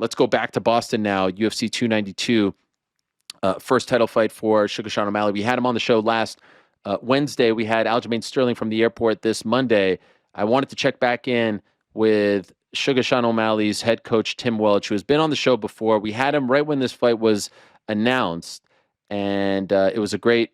let's go back to Boston now. UFC 292, first title fight for Sugar Sean O'Malley. We had him on the show last Wednesday. We had Aljamain Sterling from the airport this Monday. I wanted to check back in with Sugar Sean O'Malley's head coach, Tim Welch, who has been on the show before. We had him right when this fight was announced, and it was a great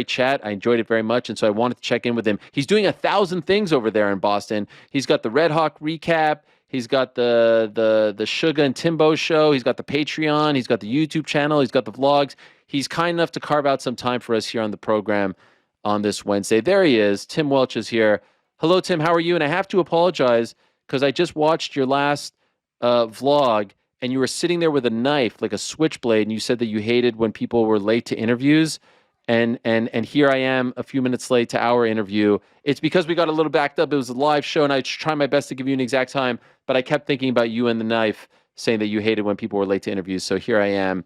chat. I enjoyed it very much, and so I wanted to check in with him. He's doing 1,000 things over there in Boston. He's got the Red Hawk recap. He's got the Suga and Timbo show. He's got the Patreon. He's got the YouTube channel. He's got the vlogs. He's kind enough to carve out some time for us here on the program on this Wednesday. There he is. Tim Welch is here. Hello, Tim. How are you? And I have to apologize because I just watched your last vlog, and you were sitting there with a knife, like a switchblade, and you said that you hated when people were late to interviews. And here I am a few minutes late to our interview. It's because we got a little backed up. It was a live show, and I tried my best to give you an exact time, but I kept thinking about you and the knife, saying that you hated when people were late to interviews. So here I am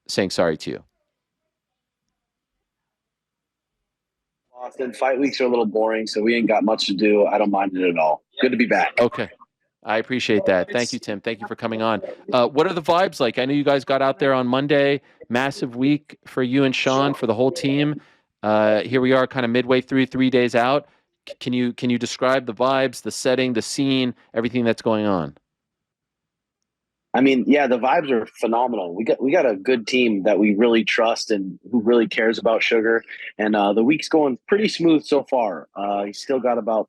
saying sorry to you. Austin, fight weeks are a little boring, so we ain't got much to do. I don't mind it at all. Good to be back. Okay. I appreciate that. Thank you, Tim. Thank you for coming on. What are the vibes like? I know you guys got out there on Monday. Massive week for you and Sean, for the whole team. Here we are kind of midway through, 3 days out. Can you describe the vibes, the setting, the scene, everything that's going on? I mean, yeah, the vibes are phenomenal. We got a good team that we really trust and who really cares about Sugar. And the week's going pretty smooth so far. He's still got about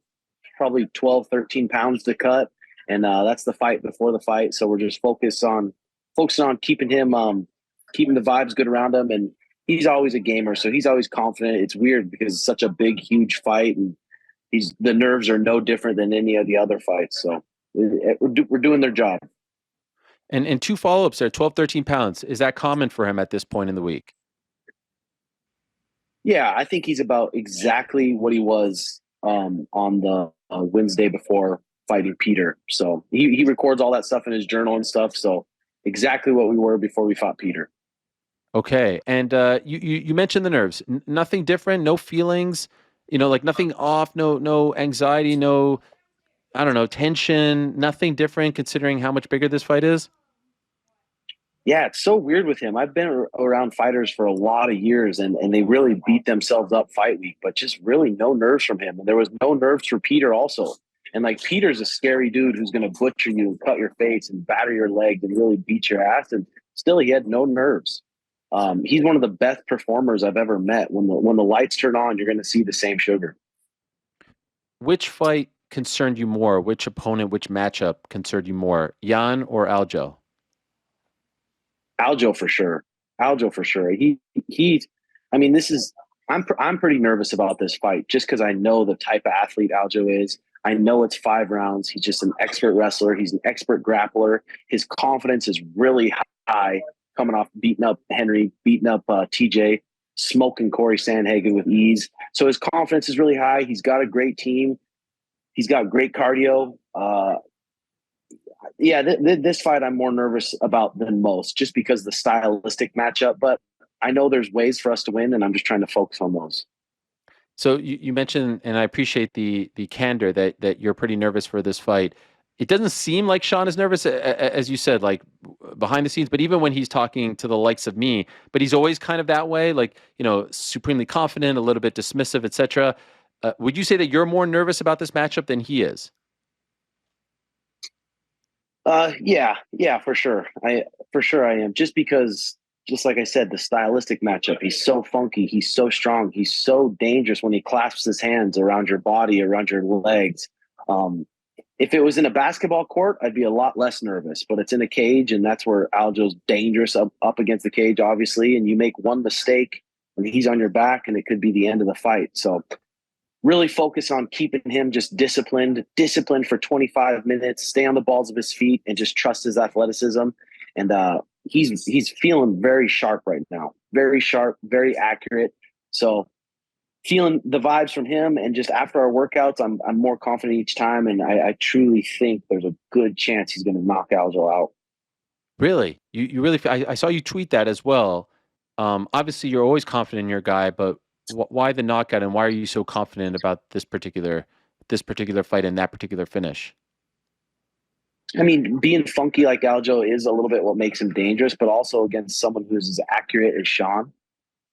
probably 12, 13 pounds to cut. And that's the fight before the fight. So we're just focusing on keeping him, keeping the vibes good around him. And he's always a gamer, so he's always confident. It's weird because it's such a big, huge fight, and the nerves are no different than any of the other fights. So we're doing their job. And two follow-ups there, 12, 13 pounds. Is that common for him at this point in the week? Yeah, I think he's about exactly what he was on the Wednesday before fighting Peter. So he records all that stuff in his journal and stuff. So exactly what we were before we fought Peter. Okay. And you mentioned the nerves. Nothing different, no feelings, like nothing off, no anxiety, no, I don't know, tension, nothing different considering how much bigger this fight is? Yeah, it's so weird with him. I've been around fighters for a lot of years, and they really beat themselves up fight week, but just really no nerves from him. And there was no nerves for Peter also. And like, Peter's a scary dude who's going to butcher you and cut your face and batter your legs and really beat your ass. And still, he had no nerves. He's one of the best performers I've ever met. When the lights turn on, you're going to see the same Sugar. Which fight concerned you more? Which opponent, which matchup concerned you more, Jan or Aljo? Aljo for sure. Aljo for sure. I mean, I'm pretty nervous about this fight just because I know the type of athlete Aljo is. I know it's 5 rounds. He's just an expert wrestler. He's an expert grappler. His confidence is really high, coming off beating up Henry, beating up TJ, smoking Corey Sandhagen with ease. So his confidence is really high. He's got a great team. He's got great cardio. This fight I'm more nervous about than most, just because the stylistic matchup. But I know there's ways for us to win, and I'm just trying to focus on those. So you mentioned, and I appreciate the candor that you're pretty nervous for this fight. It doesn't seem like Sean is nervous, as you said, like behind the scenes, but even when he's talking to the likes of me, but he's always kind of that way, like, supremely confident, a little bit dismissive, etc. Would you say that you're more nervous about this matchup than he is? Yeah, for sure. I am, just because, just like I said, the stylistic matchup, he's so funky, he's so strong, he's so dangerous when he clasps his hands around your body, around your legs. If it was in a basketball court, I'd be a lot less nervous, but it's in a cage, and that's where Aljo's dangerous up against the cage, obviously, and you make one mistake and he's on your back and it could be the end of the fight. So really focus on keeping him just disciplined for 25 minutes, stay on the balls of his feet, and just trust his athleticism. And he's feeling very sharp right now, very sharp, very accurate. So feeling the vibes from him, and just after our workouts, I'm more confident each time, and I truly think there's a good chance he's going to knock Aljo out. Really? You really? I saw you tweet that as well. Obviously, you're always confident in your guy, but why the knockout, and why are you so confident about this particular fight and that particular finish? I mean, being funky like Aljo is a little bit what makes him dangerous, but also against someone who's as accurate as Sean.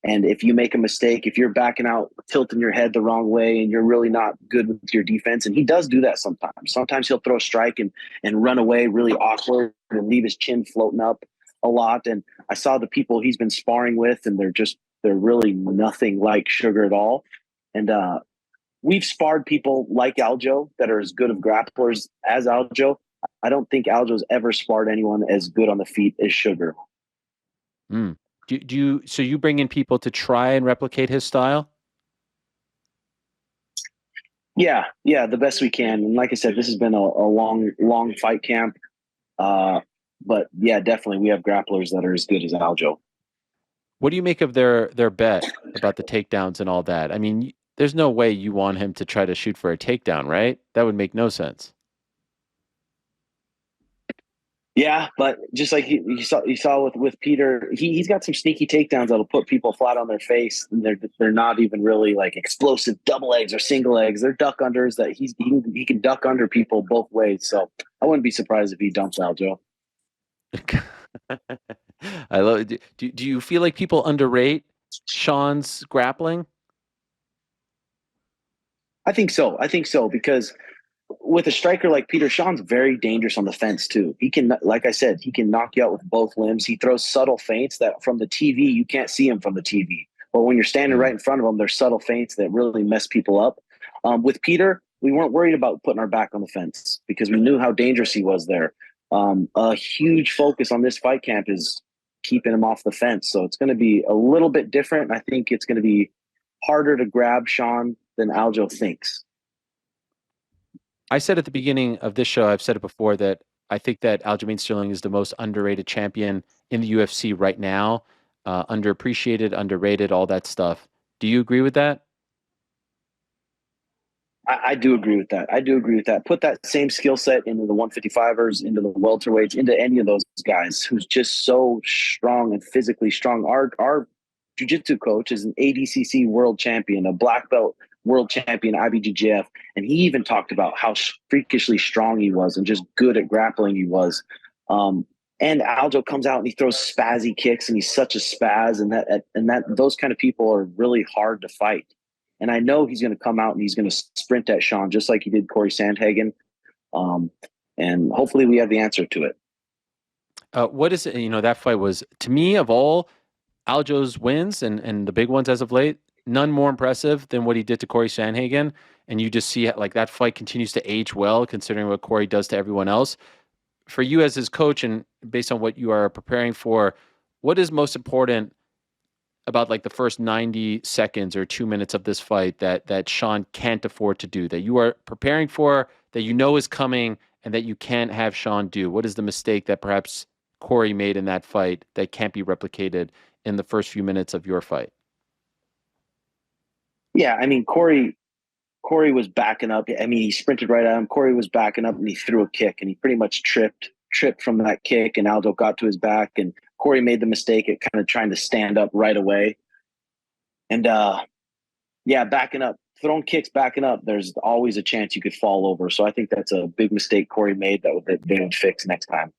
And if you make a mistake, if you're backing out, tilting your head the wrong way, and you're really not good with your defense, and he does do that sometimes. Sometimes he'll throw a strike and run away really awkward and leave his chin floating up a lot. And I saw the people he's been sparring with, and they're really nothing like Sugar at all. And we've sparred people like Aljo that are as good of grapplers as Aljo. I don't think Aljo's ever sparred anyone as good on the feet as Sugar. Mm. So you bring in people to try and replicate his style? Yeah, the best we can. And like I said, this has been a long fight camp. But yeah, definitely we have grapplers that are as good as Aljo. What do you make of their bet about the takedowns and all that? I mean, there's no way you want him to try to shoot for a takedown, right? That would make no sense. Yeah, but just like you saw with Peter, he's got some sneaky takedowns that'll put people flat on their face, and they're not even really like explosive double legs or single legs. They're duck unders that he can duck under people both ways. So I wouldn't be surprised if he dumps Aljo. I love. Do you feel like people underrate Sean's grappling? I think so because with a striker like Peter, Sean's very dangerous on the fence too. He can, like I said, he can knock you out with both limbs. He throws subtle feints that from the TV you can't see him from the TV, but when you're standing right in front of him, there's subtle feints that really mess people up. With Peter, we weren't worried about putting our back on the fence because we knew how dangerous he was there. A huge focus on this fight camp is keeping him off the fence, so it's going to be a little bit different. I think it's going to be harder to grab Sean than Aljo thinks. I said at the beginning of this show, I've said it before, that I think that Aljamain Sterling is the most underrated champion in the UFC right now. Underappreciated, underrated, all that stuff. Do you agree with that? I do agree with that. I do agree with that. Put that same skill set into the 155ers, into the welterweights, into any of those guys who's just so strong and physically strong. Our jiu-jitsu coach is an ADCC world champion, a black belt world champion, IBJJF, and he even talked about how freakishly strong he was and just good at grappling he was. And Aljo comes out and he throws spazzy kicks, and he's such a spaz, and that those kind of people are really hard to fight. And I know he's going to come out and he's going to sprint at Sean just like he did Corey Sandhagen. And hopefully we have the answer to it. What is it? That fight was, to me, of all Aljo's wins and the big ones as of late, none more impressive than what he did to Corey Sandhagen. And you just see like that fight continues to age well, considering what Corey does to everyone else. For you as his coach, and based on what you are preparing for, what is most important about like the first 90 seconds or 2 minutes of this fight that Sean can't afford to do, that you are preparing for, that you know is coming, and that you can't have Sean do? What is the mistake that perhaps Corey made in that fight that can't be replicated in the first few minutes of your fight? Yeah, I mean, Corey was backing up. I mean, he sprinted right at him. Corey was backing up and he threw a kick, and he pretty much tripped from that kick, and Aldo got to his back, and Corey made the mistake at kind of trying to stand up right away. And yeah, backing up, throwing kicks, backing up, there's always a chance you could fall over. So I think that's a big mistake Corey made that they would fix next time.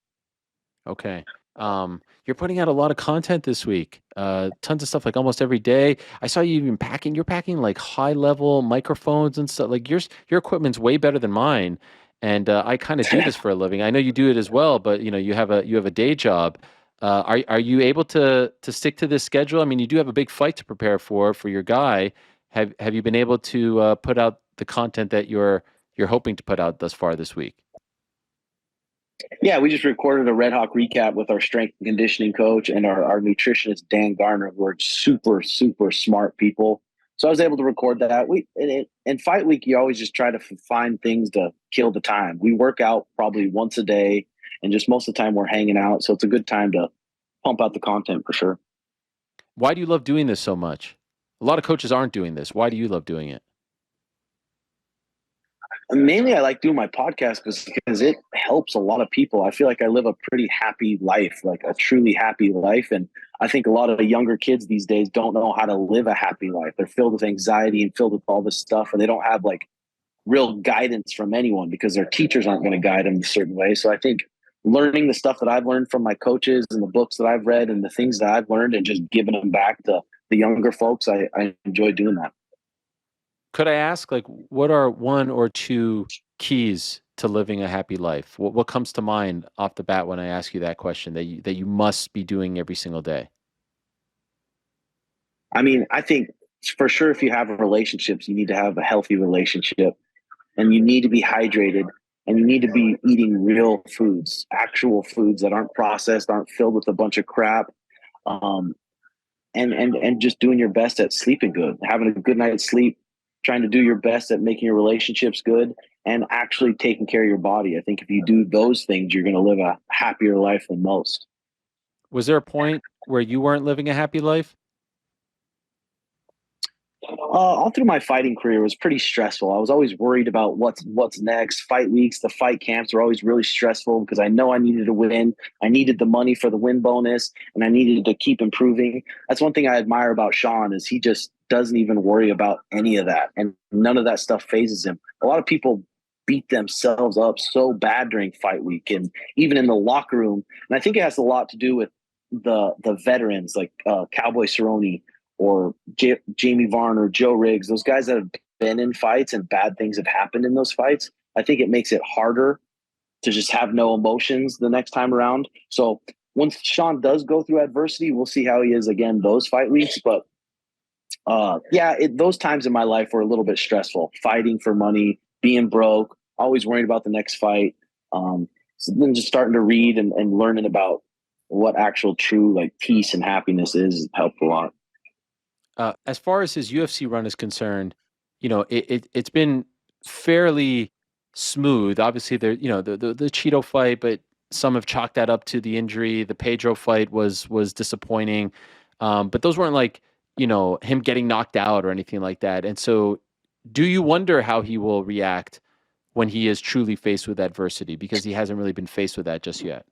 Okay. You're putting out a lot of content this week. Tons of stuff, like almost every day. I saw you even packing. You're packing like high level microphones and stuff. Like your equipment's way better than mine. And I kind of do this for a living. I know you do it as well, but you have a day job. Are you able to stick to this schedule? I mean, you do have a big fight to prepare for your guy. Have you been able to put out the content that you're hoping to put out thus far this week? Yeah, we just recorded a Red Hawk recap with our strength and conditioning coach and our nutritionist, Dan Garner, who are super, super smart people. So I was able to record that. In fight week, you always just try to find things to kill the time. We work out probably once a day, and just most of the time we're hanging out. So it's a good time to pump out the content for sure. Why do you love doing this so much? A lot of coaches aren't doing this. Why do you love doing it? Mainly, I like doing my podcast because it helps a lot of people. I feel like I live a pretty happy life, like a truly happy life. And I think a lot of the younger kids these days don't know how to live a happy life. They're filled with anxiety and filled with all this stuff, and they don't have like real guidance from anyone because their teachers aren't going to guide them a certain way. So I think learning the stuff that I've learned from my coaches and the books that I've read and the things that I've learned and just giving them back to the younger folks, I enjoy doing that. Could I ask, like, what are one or two keys to living a happy life? What comes to mind off the bat when I ask you that question that you must be doing every single day? I mean, I think for sure if you have relationships, you need to have a healthy relationship and you need to be hydrated and you need to be eating real foods, actual foods that aren't processed, aren't filled with a bunch of crap. Um, and just doing your best at sleeping good, having a good night's sleep, trying to do your best at making your relationships good and actually taking care of your body. I think if you do those things, you're going to live a happier life than most. Was there a point where you weren't living a happy life? All through my fighting career was pretty stressful. I was always worried about what's next. Fight weeks, the fight camps were always really stressful because I know I needed to win. I needed the money for the win bonus, and I needed to keep improving. That's one thing I admire about Sean is he just doesn't even worry about any of that, and none of that stuff phases him. A lot of people beat themselves up so bad during fight week, and even in the locker room. And I think it has a lot to do with the veterans like Cowboy Cerrone or Jamie Varn or Joe Riggs, those guys that have been in fights and bad things have happened in those fights. I think it makes it harder to just have no emotions the next time around. So once Sean does go through adversity, we'll see how he is again those fight weeks. But those times in my life were a little bit stressful. Fighting for money, being broke, always worried about the next fight. So then just starting to read and learning about what actual true like peace and happiness is helped a lot. As far as his UFC run is concerned, it's been fairly smooth. Obviously, the Cheeto fight, but some have chalked that up to the injury. The Pedro fight was disappointing, but those weren't like him getting knocked out or anything like that. And so, do you wonder how he will react when he is truly faced with adversity? Because he hasn't really been faced with that just yet.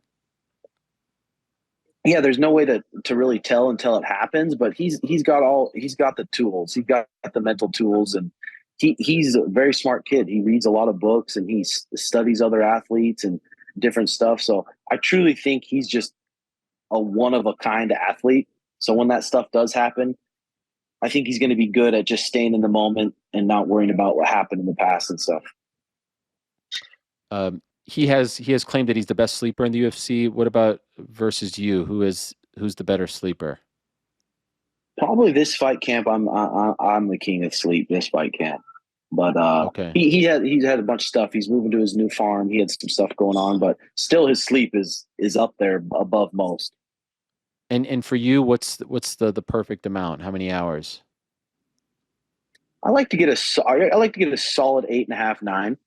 Yeah, there's no way to really tell until it happens, but he's got the tools. He's got the mental tools and he's a very smart kid. He reads a lot of books and he studies other athletes and different stuff. So I truly think he's just a one of a kind athlete. So when that stuff does happen, I think he's going to be good at just staying in the moment and not worrying about what happened in the past and stuff. He has claimed that he's the best sleeper in the UFC. What about versus you? Who's the better sleeper? Probably this fight camp, I'm the king of sleep. This fight camp, but Okay. he's had a bunch of stuff. He's moving to his new farm. He had some stuff going on, but still his sleep is up there above most. And for you, what's the perfect amount? How many hours? I like to get a solid 8.5, 9.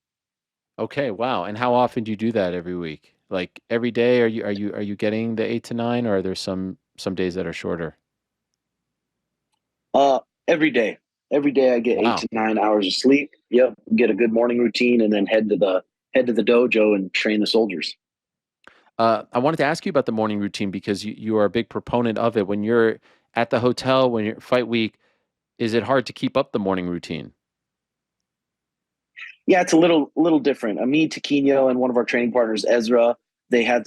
Okay, wow. And how often do you do that every week? Like every day? Are you getting the 8 to 9, or are there some days that are shorter? Uh, every day, every day I get eight Wow. to 9 hours of sleep. Yep, get a good morning routine, and then head to the dojo and train the soldiers. I wanted to ask you about the morning routine because you are a big proponent of it. When you're at the hotel, when you're fight week, is it hard to keep up the morning routine? Yeah, it's a little different. Me, Taquino, and one of our training partners, Ezra, they had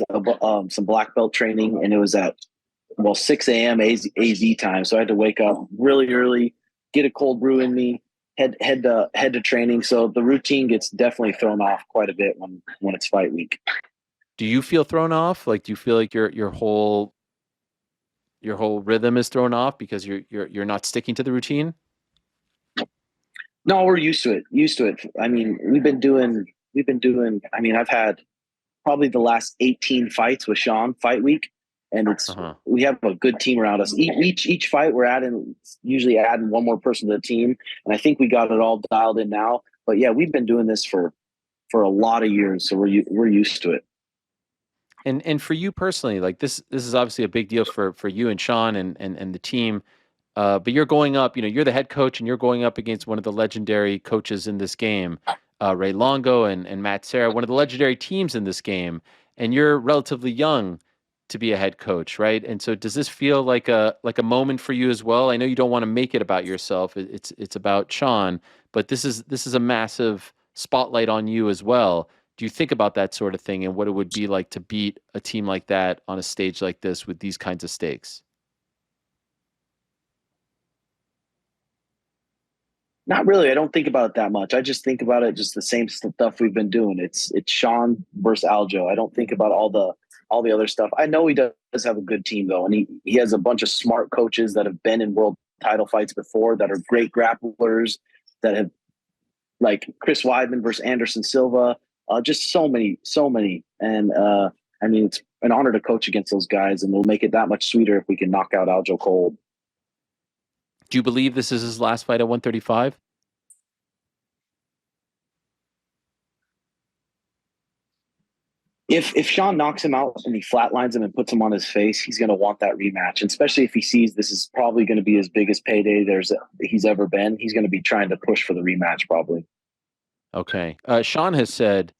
some black belt training, and it was at 6 a.m. AZ time. So I had to wake up really early, get a cold brew in me, head to training. So the routine gets definitely thrown off quite a bit when it's fight week. Do you feel thrown off? Like, do you feel like your whole rhythm is thrown off because you're not sticking to the routine? No, we're used to it. Used to it. I mean, we've been doing. I mean, I've had probably the last 18 fights with Sean fight week, and Uh-huh. we have a good team around us. Each fight we're usually adding one more person to the team, and I think we got it all dialed in now. But yeah, we've been doing this for a lot of years, so we're used to it. And for you personally, like this is obviously a big deal for you and Sean and the team. But you're going up, you're the head coach and you're going up against one of the legendary coaches in this game, Ray Longo and Matt Serra, one of the legendary teams in this game, and you're relatively young to be a head coach, right? And so does this feel like a moment for you as well? I know you don't want to make it about yourself. It's about Sean, but this is a massive spotlight on you as well. Do you think about that sort of thing and what it would be like to beat a team like that on a stage like this with these kinds of stakes? Not really. I don't think about it that much. I just think about it just the same stuff we've been doing. It's Sean versus Aljo. I don't think about all the other stuff. I know he does have a good team though, and he has a bunch of smart coaches that have been in world title fights before that are great grapplers that have like Chris Weidman versus Anderson Silva. Just so many. And I mean, it's an honor to coach against those guys, and we'll make it that much sweeter if we can knock out Aljo cold. Do you believe this is his last fight at 135? If Sean knocks him out and he flatlines him and puts him on his face, he's going to want that rematch. And especially if he sees this is probably going to be his biggest payday he's ever been, he's going to be trying to push for the rematch probably. Okay. Sean has said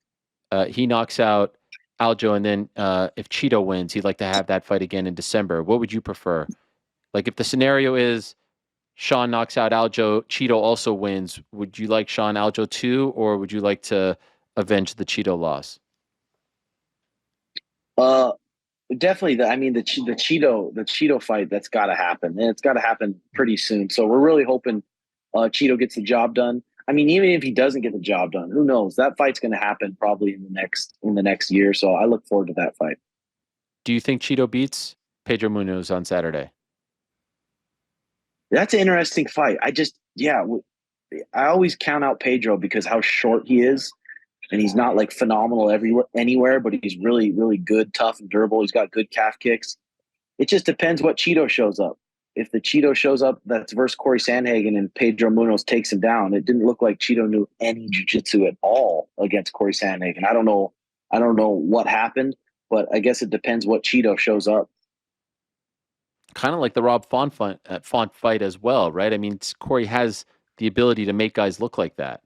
he knocks out Aljo, and then if Cheeto wins, he'd like to have that fight again in December. What would you prefer? Like if the scenario is Sean knocks out Aljo, Cheeto also wins, would you like Sean Aljo too, or would you like to avenge the Cheeto loss? Uh, Definitely. I mean, the Cheeto fight, that's got to happen, and it's got to happen pretty soon. So we're really hoping Cheeto gets the job done. I mean, even if he doesn't get the job done, who knows? That fight's going to happen probably in the next year. So I look forward to that fight. Do you think Cheeto beats Pedro Munhoz on Saturday? That's an interesting fight. I always count out Pedro because how short he is, and he's not like phenomenal anywhere, but he's really, really good, tough, and durable. He's got good calf kicks. It just depends what Cheeto shows up. If the Cheeto shows up that's versus Corey Sandhagen and Pedro Munhoz takes him down, it didn't look like Cheeto knew any jiu-jitsu at all against Corey Sandhagen. I don't know what happened, but I guess it depends what Cheeto shows up. Kind of like the Rob Font fight as well, right? I mean, Corey has the ability to make guys look like that.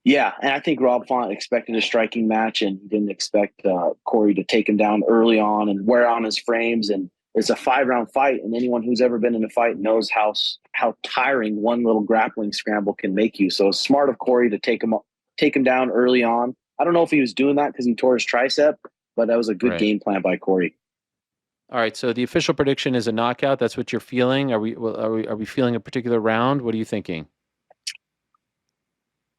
Yeah, and I think Rob Font expected a striking match, and he didn't expect Corey to take him down early on and wear on his frames. And it's a 5-round fight, and anyone who's ever been in a fight knows how tiring one little grappling scramble can make you. So it's smart of Corey to take him down early on. I don't know if he was doing that because he tore his tricep, but that was a good game plan by Corey. All right, so the official prediction is a knockout. That's what you're feeling. Are we feeling a particular round? What are you thinking?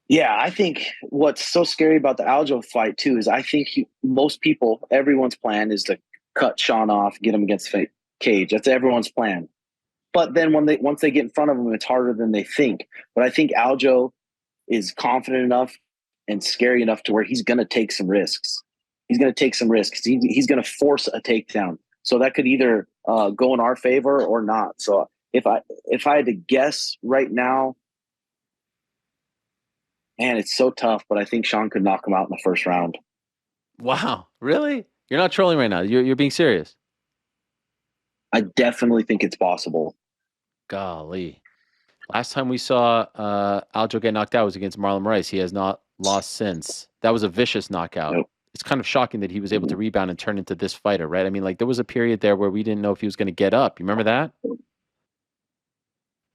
Yeah, I think what's so scary about the Aljo fight too is I think everyone's plan is to cut Sean off, get him against cage. That's everyone's plan. But then once they get in front of him, it's harder than they think. But I think Aljo is confident enough and scary enough to where he's going to take some risks. He's going to take some risks. He's going to force a takedown. So that could either go in our favor or not. So if I had to guess right now, man, it's so tough, but I think Sean could knock him out in the first round. Wow, really? You're not trolling right now. You're being serious. I definitely think it's possible. Golly. Last time we saw Aljo get knocked out was against Marlon Rice. He has not lost since. That was a vicious knockout. Nope. It's kind of shocking that he was able to rebound and turn into this fighter, right? I mean, like there was a period there where we didn't know if he was going to get up. You remember that?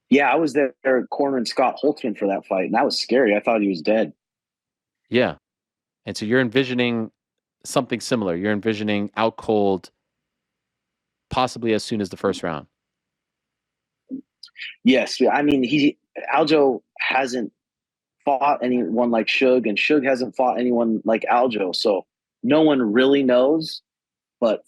Yeah, I was there cornering Scott Holtzman for that fight, and that was scary. I thought he was dead. Yeah. And so you're envisioning something similar. You're envisioning out cold possibly as soon as the first round. Yes. I mean, Aljo hasn't fought anyone like Suge, and Suge hasn't fought anyone like Aljo. So no one really knows. But